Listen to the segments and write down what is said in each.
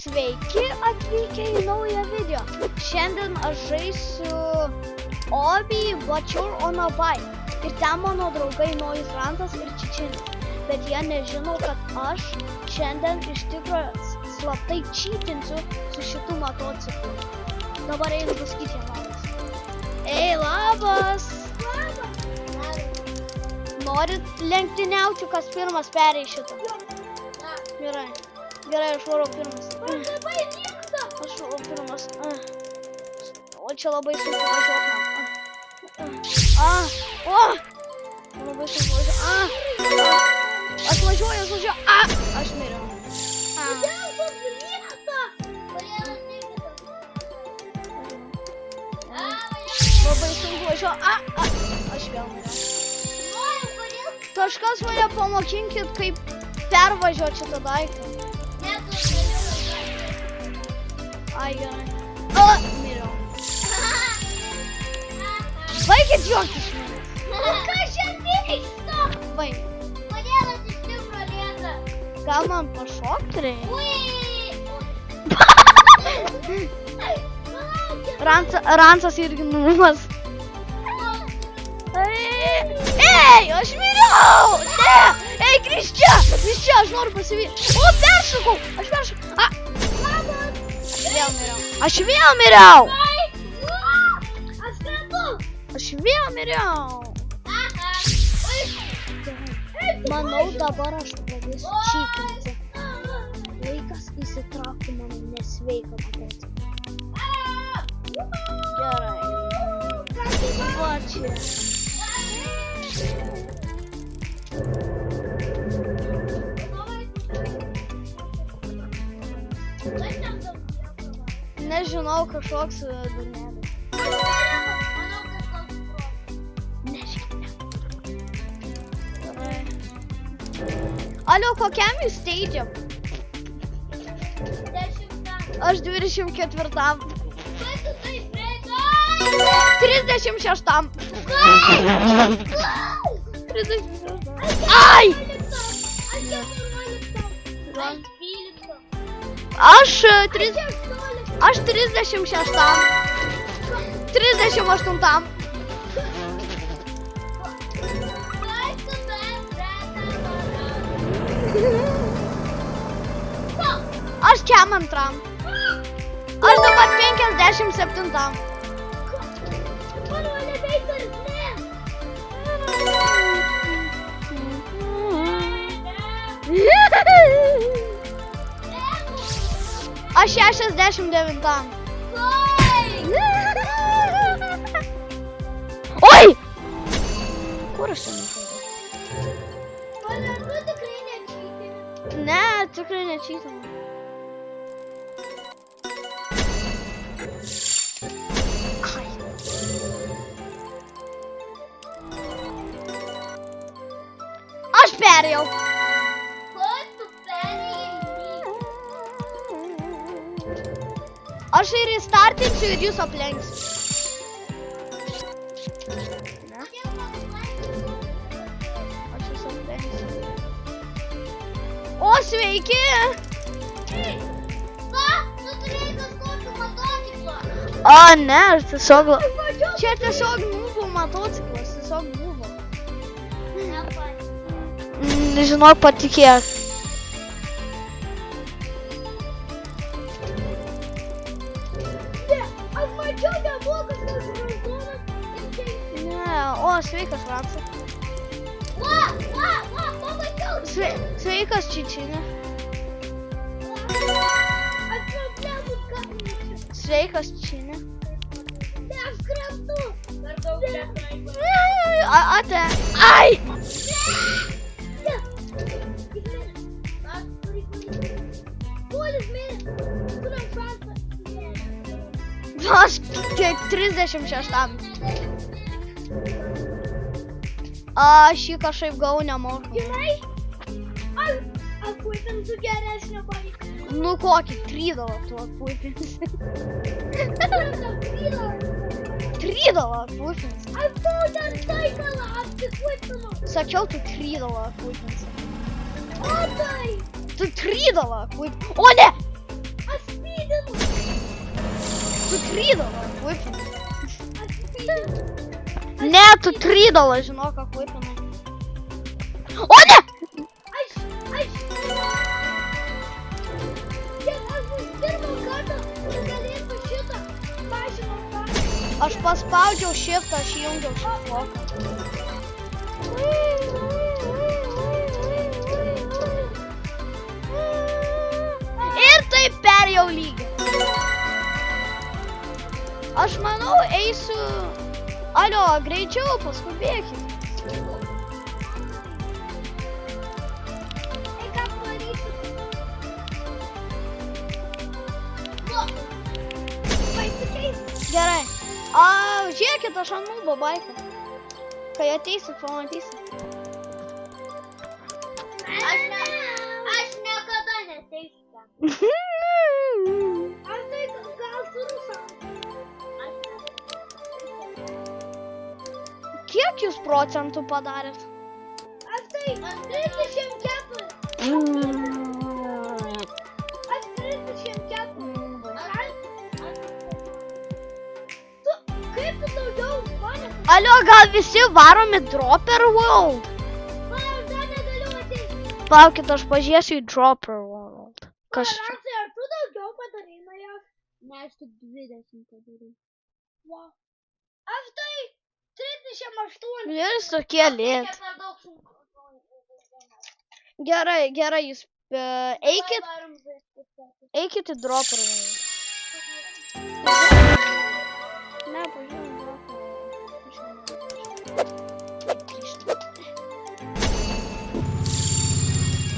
Sveiki atvykę į naują video. Šiandien aš žaisiu Obi Bačur on a Bike. Ir ten mano draugai Nojus Rantas ir Čičinis. Bet jie nežino, kad aš šiandien iš tikrųjų slaptai čytinsiu su šitų motociklu. Dabar einu pasakyti jam labas. Ei, labas! Norit lenktyniauti, kas pirmas perėjo šitą? Gerai. Gerai, aš varau pirmas. Aš varau pirmas. O čia labai sunku važiuoti man. Labai sunku važiuoti. Aš važiuoju. Aš miriau. Labai sunku važiuoti. Aš vėl miriau. Kažkas mane pamokinkit, kaip pervažiuoti šitą daiktą. Ai, gerai. Miriau. Baikit juoktis manęs. Kas čia vyksta? Baik. Kodėl aš iš tikro lieka? Gal man pašokti reikia? Ransas irgi numas. Ei, aš miriau! Ne! Ei, grįžk čia, aš noriu pasivyti. O, peršokau! Aš vėl miriau! Aš vėl miriau! Manau, dabar aš pradėsiu čytinti. Laikas įsitraukti mano nesveiką motociklą. Gerai. Va čia. Nežinau, kažkoks durnelis. Nežinau. Gerai. Alio, kokiam jūs steidžiam? 10. Aš 24. 36. 36. Ai! Aš 36. 38. Aš kem antram. Aš dabar 57. Aš 69. Oi! Kur aš čia ne, tikrai nečytinau. Aš perėjau. Aš ir įstartinsiu ir jūs aplenksiu. Ne? Aš jūs aplenksiu. O, sveiki! O, ne, aš tiesiog... Čia tiesiog buvo motociklas, tiesiog buvo. Žinok, patikėk. O, sveikas, Ransas. Sveikas, Čičinė. Sveikas, Čičinė. Ate. Ai! Aš kiek 36. Aš jį kažkaip gau nemoku. Žinai, aš puipinsiu geresnio baiką. Nu kokį, 3 dolą tu atpuipinsi. 3 dolą atpuipinsi. Aš būtent taikalą apsikuipinu. Sakiau, tu 3 dolą atpuipinsi. O tai! Tu 3 dolą atpuipinsi. O ne! Aš $3 vipinai. Aš įpyliau. Ne, tu $3 žinok, ką vipinai. O ne! Aš. Kiek aš bus pirmą kartą nugalėsiu šitą mašinos dalį. Aš paspaudžiau shift, aš įjungiau šiftuoką. Ir taip perėjau lygį. Aš manau, eisiu... Alio, greičiau, paskubėkit. Ei, ką padarysiu? Pasikeis. Gerai. Žiūrėkit, aš ant nubo baiką. Kai ateisit, pamatysit. Aš niekada neteisiu ten. Aš tai gal su rusam. Kiek jūs procentų padarėt? Aš 34. Aš 34. Tu, kaip tu daugiau manęs? Alio, gal visi varomi Dropper World? Man aš dar negaliu ateiti. Plaukit, aš pažiūrėsiu į Dropper World. Kas čia? Ransai, ar tu daugiau padarai nuo jos? Ne, aš tik 20 padariau. Wow. Aš tai 38. Jūs tokie lėt. Per daug sunku. Gerai, jūs eikit į Dropper World. Ne, pažiūrėjau Dropper World.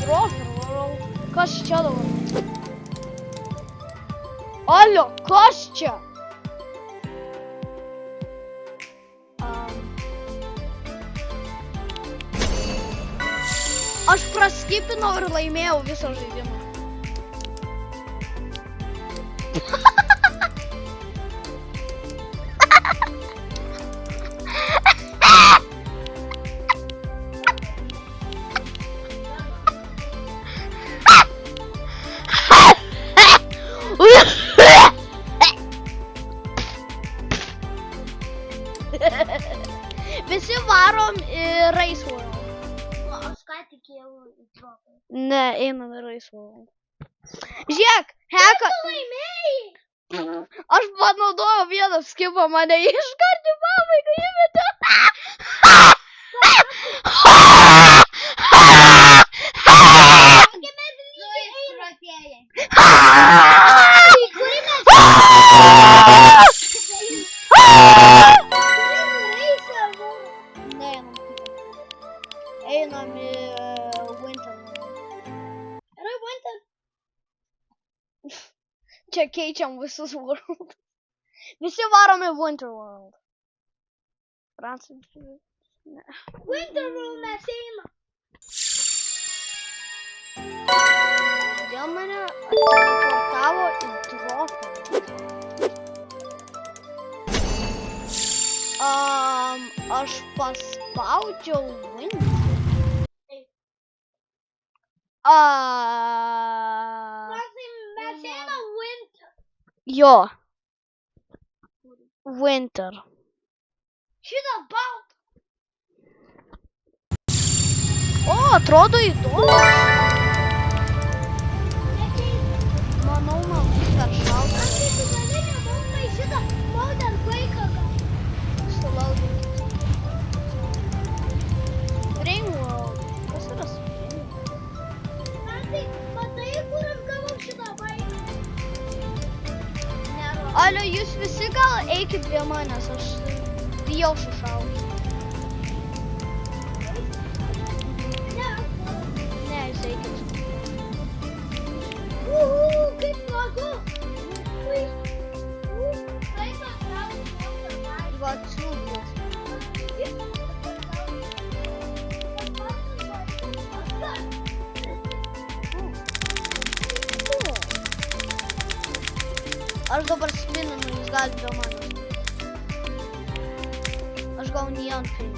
Dropper World. Kas čia dabar? Alio, kas čia? Aš praskipinau ir laimėjau visą žaidimą. Visi varom į Race World. Aš ką tikėjau į dropą. Ne, einam į Race World. Žiūrėk, heka. Tu laimėjai! Aš panaudojau vieną skipą, mane iškart į pabaigą įmetė. Kokie mes lygiai einam. Kurį mes Einam į Winter World. yra Winter? Čia keičiam visus World. Visi varom į Winter World. Prancūzija. Ne. Winter World mes einam. Dėl mane ateleportavo į Dropper. Aš paspaudžiau Winter. Mes einam Winter. Jo. Winter. Šitą baltą. O, atrodo įdomu. Nekeista. Manau, man bus per šalta. Aš tai tu gali nemokamai šitą modern vaiką gal. Sulaukinkit. Spring World. Kas yra Spring World? Man tai matai, kur aš gavau šitą vaiką. Alio, jūs visi gal eikit prie manęs, aš bijau sušauti. Ne, Ne, jūs eikit. kaip smagu. Ui. Vaikas gavo šitą vaiką. Va, čiūdės. Aš dabar spininu, jūs galite prie manęs. Aš gal neon pink.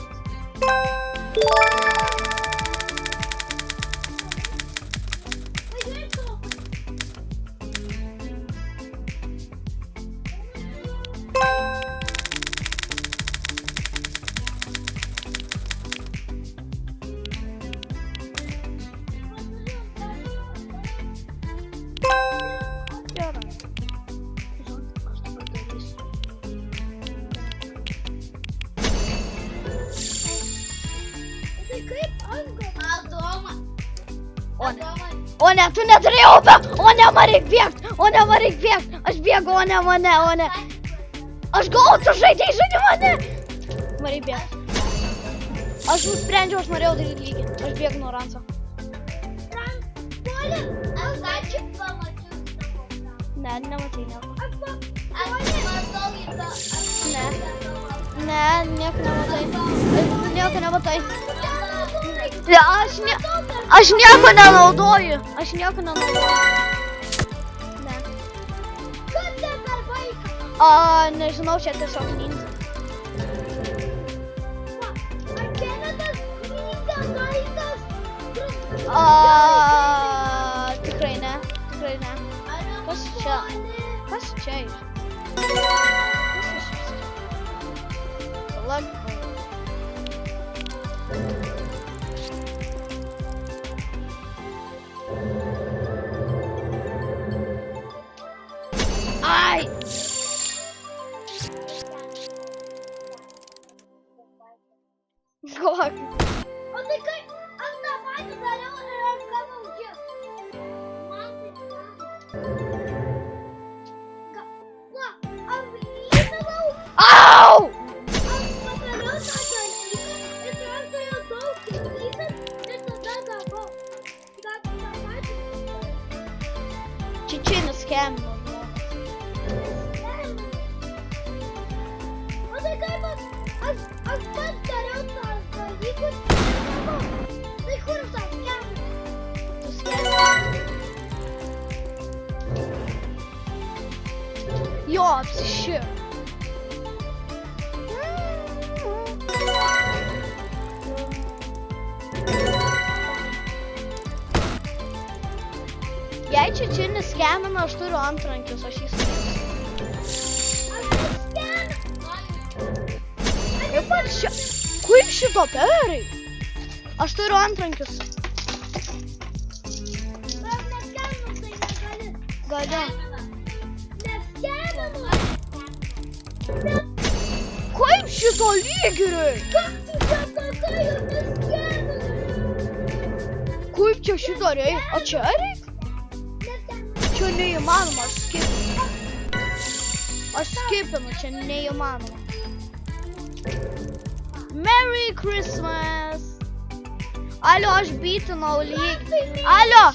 O ne, tu neturėjai upę! O ne, man reik bėgt! O ne, man reik bėgt! Aš bėgu, o ne, o ne! Aš galvoju, tu žaidėjai žaidimą, ne! Man reik bėgt. Aš nusprendžiau, aš norėjau daryti lygį. Aš bėgu nuo Ranco. Ne, nematai nieko. Ne, nieko nematai. Nieko nematai. Ne, aš nieko nenaudoju. Aš nieko nenaudoju. Ne. Nežinau, čia tiesiog ninja. Tikrai ne. Kas čia? Kas čia yra? Kas iš viso? Labai. Ai! Kokį? O tai kai aš tą patį dariau ir aš gavau čia. Man tai va, aš lydavau. Au! Aš padariau tą dalyką ir aš turėjau daug lydas ir tada gavau. Gal tu tą patį? Čičinis skambino. O tai kaip aš pats dariau tą dalykus ir gavau. Tai kur tas kelias? Tu skambino. Jo, apsišik. Jei čičinis skambina, aš turiu antrankius, aš jį skambinu. Kaip šito perai? Aš turiu antrankius. Galiu. Kaip šito lygiui? Kaip čia šito reikia? O čia reikia? Čia neįmanoma, aš skipinu. Aš skipinu, čia neįmanoma. Merry Christmas! Alio, aš bytinau lygį. Alio,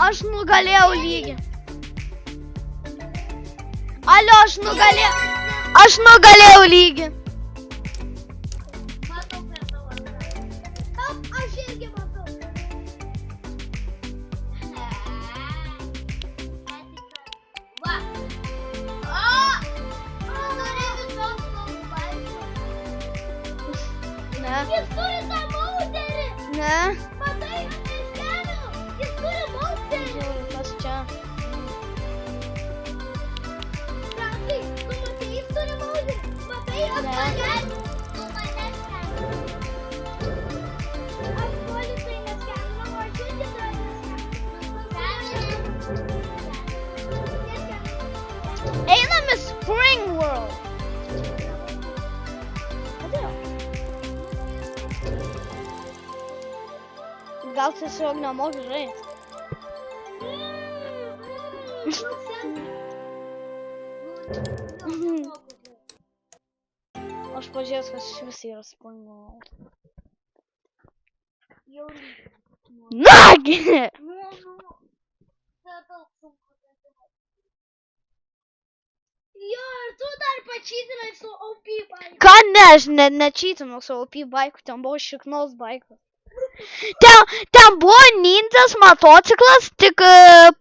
aš nugalėjau lygį. Alio, aš nugalėjau lygį. Matau prie tavo. Aš irgi matau. Va. Ne. Jis turi tą mauserį. Ne. Matai, aš neiškeliu. Jis turi mauserį. Žiūrėjau, kas čia. Frankai, tu matai, jis turi mauserį. Matai, aš Ne. neskeliu. Tu mane skeliu. Aš toli tai neskeliu, o aš irgi tai neskeliu. Einam į Spring World. Kodėl? Gal tiesiog nemoki žaisti. Aš pažiūrėjau, kas iš vis yra Spring World. Nagi! Jo, ir tu dar pačytinai su OP baiku. Ką ne, aš nečytinau su OP baiku, ten buvo šiknos baikas. Ten buvo ninjas motociklas, tik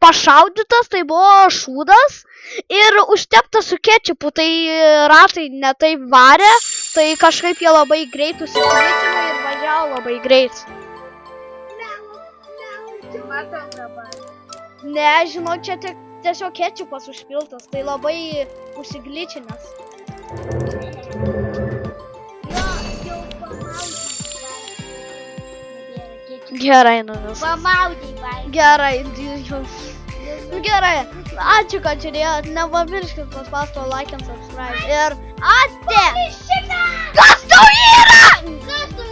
pašaudytas, tai buvo šūdas ir užteptas su kečupu, tai ratai ne taip varė, tai kažkaip jie labai greit užsikritino ir važiavo labai greit. Matom dabar. Ne, žinau, čia tiesiog kečupas užpiltas, tai labai užsigličinęs. Jo, jau pamaudai. Gerai, nu viskas. Pamaudai baiku. Gerai, gerai. Ačiū, kad žiūrėjot. Nepamirškit paspausti like and subscribe. Ir ate! Šitą! Kas tau yra? Ką